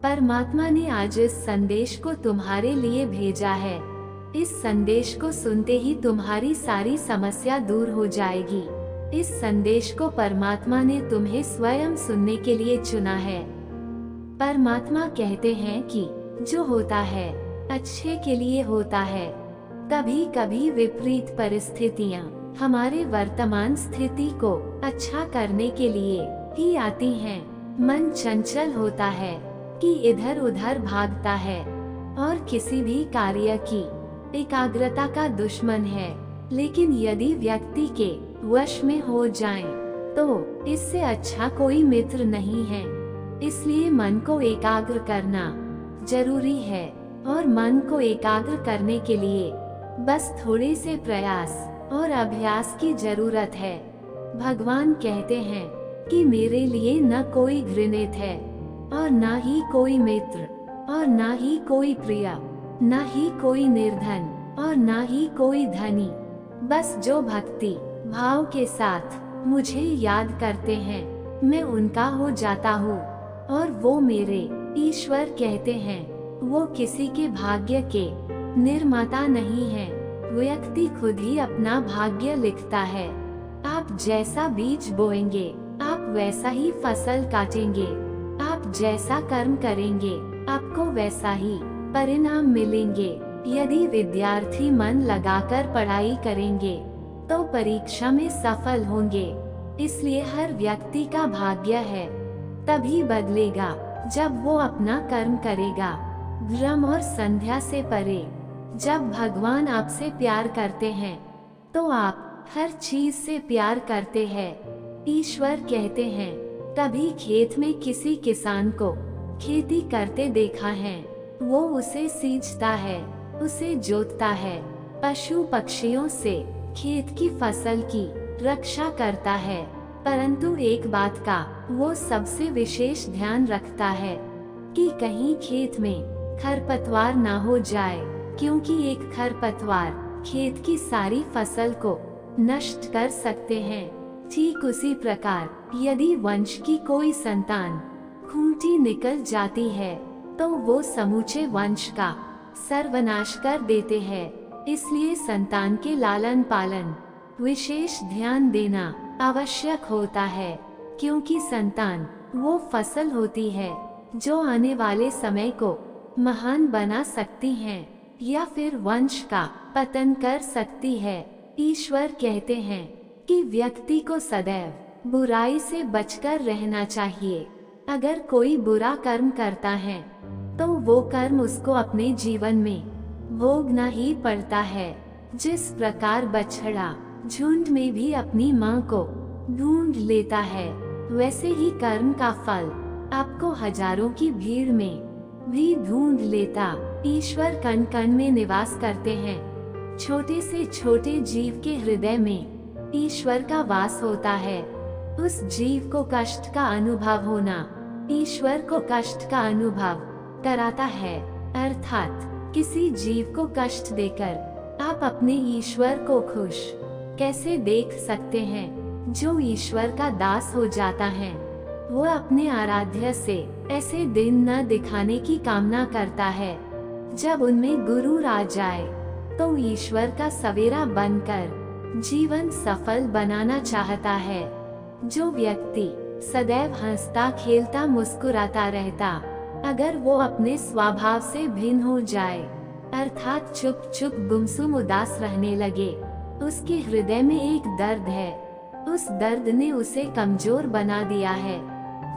परमात्मा ने आज इस संदेश को तुम्हारे लिए भेजा है। इस संदेश को सुनते ही तुम्हारी सारी समस्या दूर हो जाएगी। इस संदेश को परमात्मा ने तुम्हें स्वयं सुनने के लिए चुना है। परमात्मा कहते हैं कि जो होता है अच्छे के लिए होता है। कभी कभी विपरीत परिस्थितियाँ हमारे वर्तमान स्थिति को अच्छा करने के लिए ही आती हैं। मन चंचल होता है कि इधर उधर भागता है और किसी भी कार्य की एकाग्रता का दुश्मन है। लेकिन यदि व्यक्ति के वश में हो जाएं, तो इससे अच्छा कोई मित्र नहीं है। इसलिए मन को एकाग्र करना जरूरी है और मन को एकाग्र करने के लिए बस थोड़े से प्रयास और अभ्यास की जरूरत है। भगवान कहते हैं कि मेरे लिए न कोई घृणित है और न ही कोई मित्र और न ही कोई प्रिय, न ही कोई निर्धन और न ही कोई धनी। बस जो भक्ति भाव के साथ मुझे याद करते हैं, मैं उनका हो जाता हूँ और वो मेरे ईश्वर कहते हैं। वो किसी के भाग्य के निर्माता नहीं है। व्यक्ति खुद ही अपना भाग्य लिखता है। आप जैसा बीज बोएंगे, आप वैसा ही फसल काटेंगे। आप जैसा कर्म करेंगे, आपको वैसा ही परिणाम मिलेंगे। यदि विद्यार्थी मन लगाकर पढ़ाई करेंगे, तो परीक्षा में सफल होंगे। इसलिए हर व्यक्ति का भाग्य है तभी बदलेगा जब वो अपना कर्म करेगा। भ्रम और संध्या से परे। जब भगवान आपसे प्यार करते हैं, तो आप हर चीज से प्यार करते हैं। ईश्वर कहते हैं, कभी खेत में किसी किसान को खेती करते देखा है। वो उसे सींचता है, उसे जोतता है, पशु पक्षियों से खेत की फसल की रक्षा करता है। परंतु एक बात का वो सबसे विशेष ध्यान रखता है कि कहीं खेत में खरपतवार ना हो जाए, क्योंकि एक खरपतवार खेत की सारी फसल को नष्ट कर सकते हैं। ठीक उसी प्रकार यदि वंश की कोई संतान खूंटी निकल जाती है, तो वो समूचे वंश का सर्वनाश कर देते हैं। इसलिए संतान के लालन पालन विशेष ध्यान देना आवश्यक होता है, क्योंकि संतान वो फसल होती है जो आने वाले समय को महान बना सकती है या फिर वंश का पतन कर सकती है। ईश्वर कहते हैं कि व्यक्ति को सदैव बुराई से बचकर रहना चाहिए। अगर कोई बुरा कर्म करता है, तो वो कर्म उसको अपने जीवन में भोगना ही पड़ता है। जिस प्रकार बछड़ा झुंड में भी अपनी माँ को ढूंढ लेता है, वैसे ही कर्म का फल आपको हजारों की भीड़ में भी ढूंढ लेता। ईश्वर कण कण में निवास करते हैं। छोटे से छोटे जीव के हृदय में ईश्वर का वास होता है। उस जीव को कष्ट का अनुभव होना ईश्वर को कष्ट का अनुभव कराता है। अर्थात किसी जीव को कष्ट देकर आप अपने ईश्वर को खुश कैसे देख सकते हैं। जो ईश्वर का दास हो जाता है, वो अपने आराध्य से ऐसे दिन न दिखाने की कामना करता है जब उनमें गुरूर आ जाए, तो ईश्वर का सवेरा बनकर जीवन सफल बनाना चाहता है। जो व्यक्ति सदैव हंसता खेलता मुस्कुराता रहता, अगर वो अपने स्वभाव से भिन्न हो जाए, अर्थात चुप चुप गुमसुम उदास रहने लगे, उसके हृदय में एक दर्द है। उस दर्द ने उसे कमजोर बना दिया है।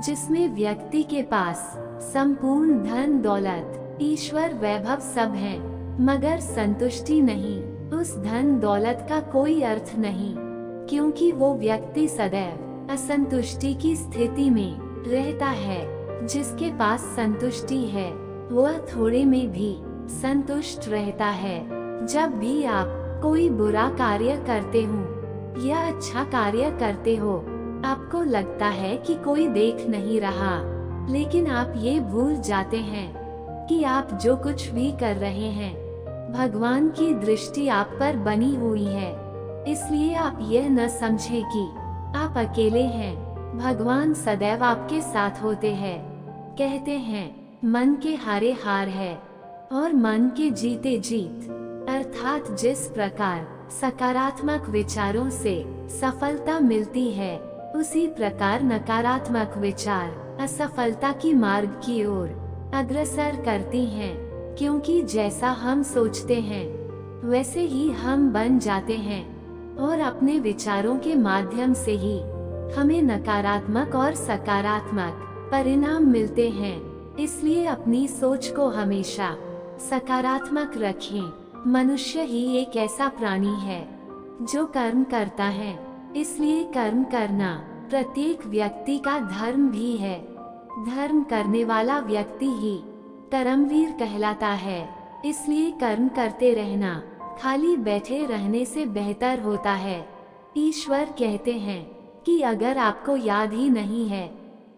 जिसमें व्यक्ति के पास संपूर्ण धन दौलत ईश्वर वैभव सब है, मगर संतुष्टि नहीं, उस धन दौलत का कोई अर्थ नहीं, क्योंकि वो व्यक्ति सदैव असंतुष्टि की स्थिति में रहता है। जिसके पास संतुष्टि है, वह थोड़े में भी संतुष्ट रहता है। जब भी आप कोई बुरा कार्य करते हो या अच्छा कार्य करते हो, आपको लगता है कि कोई देख नहीं रहा, लेकिन आप ये भूल जाते हैं कि आप जो कुछ भी कर रहे हैं, भगवान की दृष्टि आप पर बनी हुई है। इसलिए आप यह न समझें कि आप अकेले हैं। भगवान सदैव आपके साथ होते हैं। कहते हैं मन के हारे हार है और मन के जीते जीत। अर्थात जिस प्रकार सकारात्मक विचारों से सफलता मिलती है, उसी प्रकार नकारात्मक विचार असफलता की मार्ग की ओर अग्रसर करती हैं, क्योंकि जैसा हम सोचते हैं वैसे ही हम बन जाते हैं और अपने विचारों के माध्यम से ही हमें नकारात्मक और सकारात्मक परिणाम मिलते हैं। इसलिए अपनी सोच को हमेशा सकारात्मक रखें। मनुष्य ही एक ऐसा प्राणी है जो कर्म करता है, इसलिए कर्म करना प्रत्येक व्यक्ति का धर्म भी है। धर्म करने वाला व्यक्ति ही कर्मवीर कहलाता है। इसलिए कर्म करते रहना खाली बैठे रहने से बेहतर होता है। ईश्वर कहते हैं कि अगर आपको याद ही नहीं है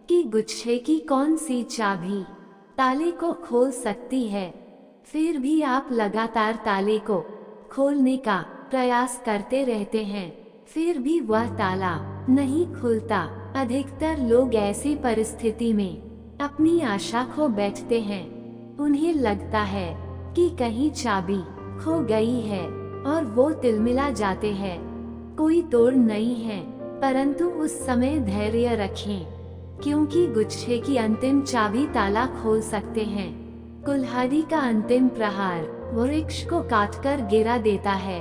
कि गुच्छे की कौन सी चाबी ताले को खोल सकती है, फिर भी आप लगातार ताले को खोलने का प्रयास करते रहते हैं, फिर भी वह ताला नहीं खुलता। अधिकतर लोग ऐसी परिस्थिति में अपनी आशा खो बैठते हैं। उन्हें लगता है कि कहीं चाबी खो गई है और वो तिलमिला जाते हैं। कोई तोड़ नहीं है, परंतु उस समय धैर्य रखें, क्योंकि गुच्छे की अंतिम चाबी ताला खोल सकते हैं। कुल्हाड़ी का अंतिम प्रहार वृक्ष को काटकर गिरा देता है,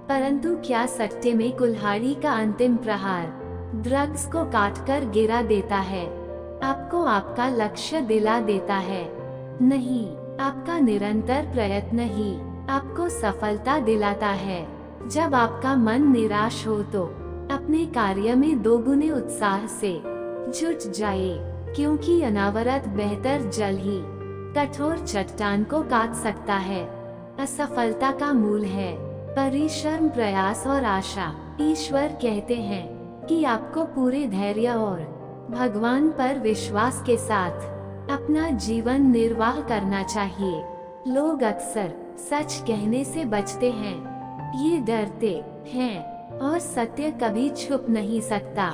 परंतु क्या सट्टे में कुल्हाड़ी का अंतिम प्रहार ड्रग्स को काटकर गिरा देता है? आपको आपका लक्ष्य दिला देता है? नहीं, आपका निरंतर प्रयत्न ही आपको सफलता दिलाता है। जब आपका मन निराश हो तो अपने कार्य में दोगुने उत्साह से जुट जाए, क्योंकि अनावरत बेहतर जल ही कठोर चट्टान को काट सकता है। असफलता का मूल है परिश्रम, प्रयास और आशा। ईश्वर कहते हैं कि आपको पूरे धैर्य और भगवान पर विश्वास के साथ अपना जीवन निर्वाह करना चाहिए। लोग अक्सर सच कहने से बचते हैं, ये डरते हैं और सत्य कभी छुप नहीं सकता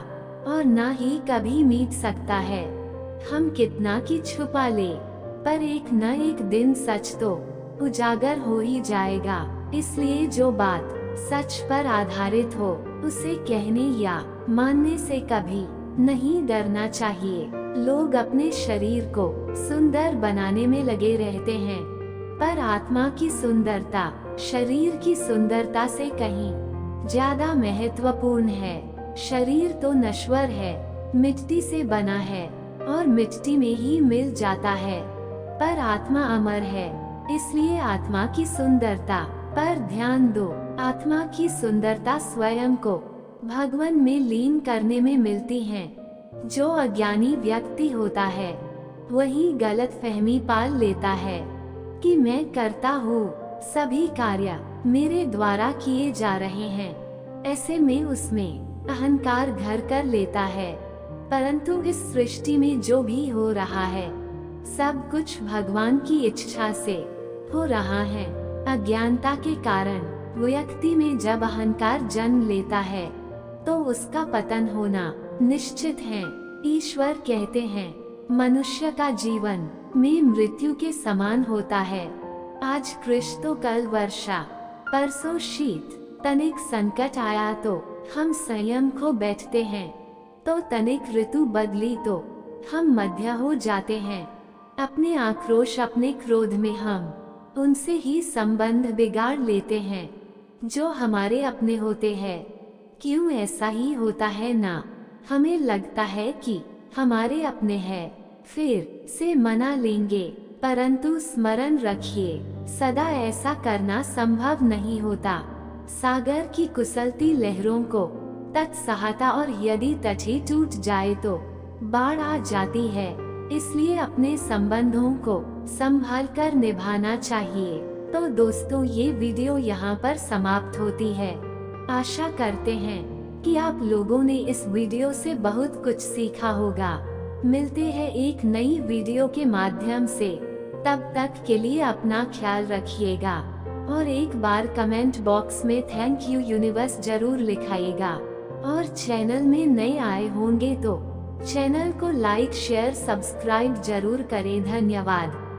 और ना ही कभी मिट सकता है। हम कितना की छुपा ले, पर एक न एक दिन सच तो उजागर हो ही जाएगा। इसलिए जो बात सच पर आधारित हो, उसे कहने या मानने से कभी नहीं डरना चाहिए। लोग अपने शरीर को सुंदर बनाने में लगे रहते हैं, पर आत्मा की सुंदरता शरीर की सुंदरता से कहीं ज्यादा महत्वपूर्ण है। शरीर तो नश्वर है, मिट्टी से बना है और मिट्टी में ही मिल जाता है, पर आत्मा अमर है। इसलिए आत्मा की सुंदरता पर ध्यान दो। आत्मा की सुंदरता स्वयं को भगवान में लीन करने में मिलती है। जो अज्ञानी व्यक्ति होता है वही गलतफहमी पाल लेता है कि मैं करता हूँ, सभी कार्य मेरे द्वारा किए जा रहे हैं। ऐसे में उसमें अहंकार घर कर लेता है। परंतु इस सृष्टि में जो भी हो रहा है, सब कुछ भगवान की इच्छा से हो रहा है। अज्ञानता के कारण व्यक्ति में जब अहंकार जन्म लेता है, तो उसका पतन होना निश्चित है। ईश्वर कहते हैं, मनुष्य का जीवन में मृत्यु के समान होता है। आज कृष्ण तो कल वर्षा, परसों शीत, तनिक संकट आया तो हम संयम खो बैठते हैं, तो तनिक ऋतु बदली तो हम मध्य हो जाते हैं। अपने आक्रोश, अपने क्रोध में हम उनसे ही संबंध बिगाड़ लेते हैं जो हमारे अपने होते हैं। क्यों ऐसा ही होता है ना? हमें लगता है कि हमारे अपने हैं, फिर से मना लेंगे, परंतु स्मरण रखिए, सदा ऐसा करना संभव नहीं होता। सागर की कुसलती लहरों को तट सहाता, और यदि तट ही टूट जाए तो बाढ़ आ जाती है। इसलिए अपने संबंधों को संभाल कर निभाना चाहिए। तो दोस्तों, ये वीडियो यहाँ पर समाप्त होती है। आशा करते हैं कि आप लोगों ने इस वीडियो से बहुत कुछ सीखा होगा। मिलते हैं एक नई वीडियो के माध्यम से। तब तक के लिए अपना ख्याल रखिएगा और एक बार कमेंट बॉक्स में थैंक यू यूनिवर्स जरूर लिखाइएगा। और चैनल में नए आए होंगे तो चैनल को लाइक शेयर सब्सक्राइब जरूर करें। धन्यवाद।